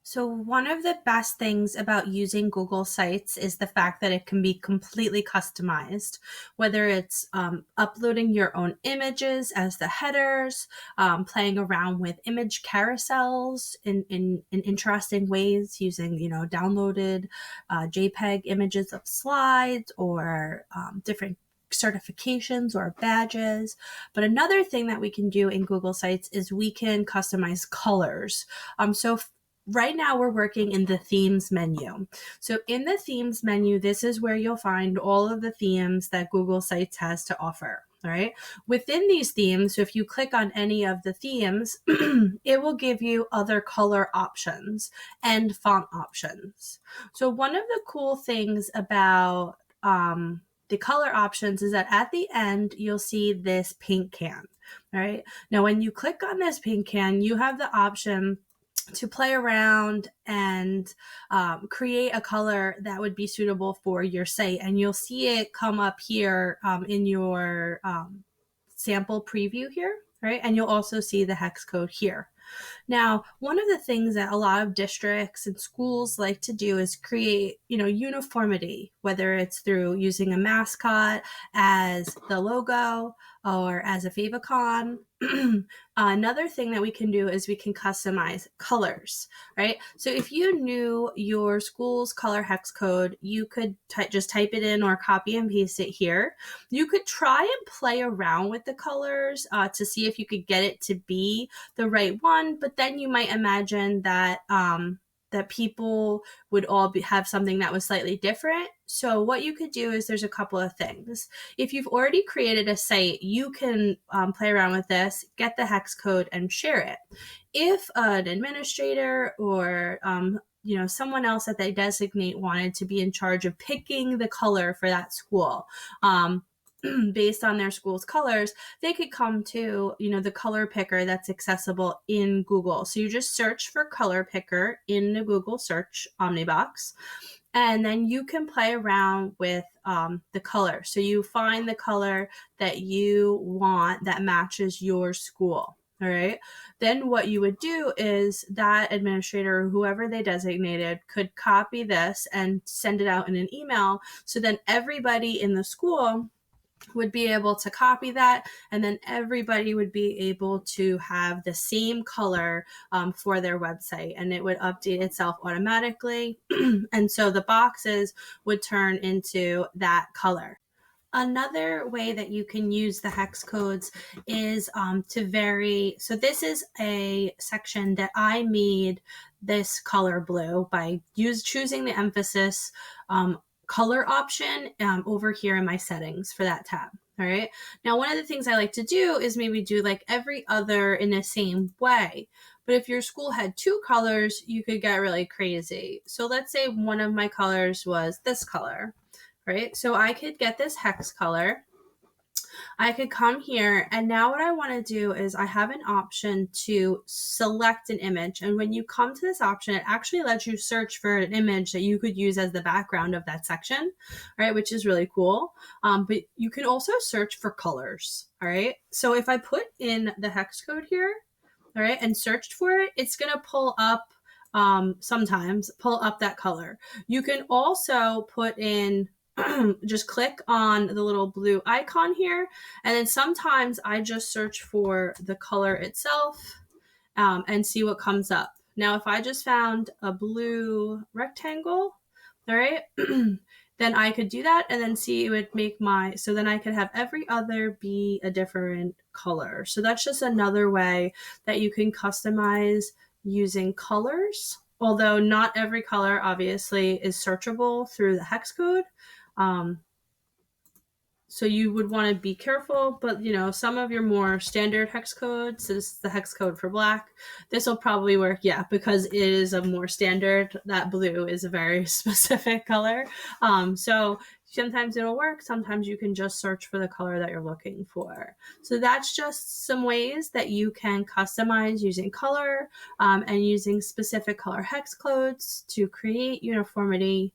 So one of the best things about using Google Sites is the fact that it can be completely customized, whether it's uploading your own images as the headers, playing around with image carousels in interesting ways using, downloaded JPEG images of slides or different certifications or badges. But another thing that we can do in Google Sites is we can customize colors. So right now we're working in the themes menu. So in the themes menu, this is where you'll find all of the themes that Google Sites has to offer. All right. Within these themes, so if you click on any of the themes, it will give you other color options and font options. So one of the cool things about the color options is that at the end, you'll see this paint can. All right. Now, when you click on this paint can, you have the option to play around and create a color that would be suitable for your site. And you'll see it come up here in your sample preview here, right? And you'll also see the hex code here. Now, one of the things that a lot of districts and schools like to do is create, uniformity, whether it's through using a mascot as the logo or as a favicon. Another thing that we can do is we can customize colors, right? So if you knew your school's color hex code, you could just type it in or copy and paste it here. You could try and play around with the colors to see if you could get it to be the right one, but then you might imagine that that people would all have something that was slightly different. So what you could do is there's a couple of things. If you've already created a site, you can play around with this, get the hex code, and share it. If an administrator or someone else that they designate wanted to be in charge of picking the color for that school, based on their school's colors, they could come to, the color picker that's accessible in Google. So you just search for color picker in the Google search Omnibox, and then you can play around with the color. So you find the color that you want that matches your school. All right. Then what you would do is that administrator or whoever they designated could copy this and send it out in an email. So then everybody in the school would be able to copy that, and then everybody would be able to have the same color for their website, and it would update itself automatically. And so the boxes would turn into that color. Another way that you can use the hex codes is to vary. So this is a section that I made this color blue by choosing the emphasis color option over here in my settings for that tab. All right. Now, one of the things I like to do is maybe do like every other in the same way. But if your school had two colors, you could get really crazy. So let's say one of my colors was this color, right? So I could get this hex color. I could come here, and now what I want to do is I have an option to select an image. And when you come to this option, it actually lets you search for an image that you could use as the background of that section, right? Which is really cool. But you can also search for colors, all right? So if I put in the hex code here, all right, and searched for it, it's going to pull up sometimes pull up that color. You can also put in just click on the little blue icon here, and then sometimes I just search for the color itself and see what comes up. Now, if I just found a blue rectangle, all right, then I could do that and then see it would make so then I could have every other be a different color. So that's just another way that you can customize using colors, although not every color obviously is searchable through the hex code. So you would want to be careful, but some of your more standard hex codes, this is the hex code for black, this will probably work, because it is a more standard. That blue is a very specific color. So sometimes it'll work, sometimes you can just search for the color that you're looking for. So that's just some ways that you can customize using color and using specific color hex codes to create uniformity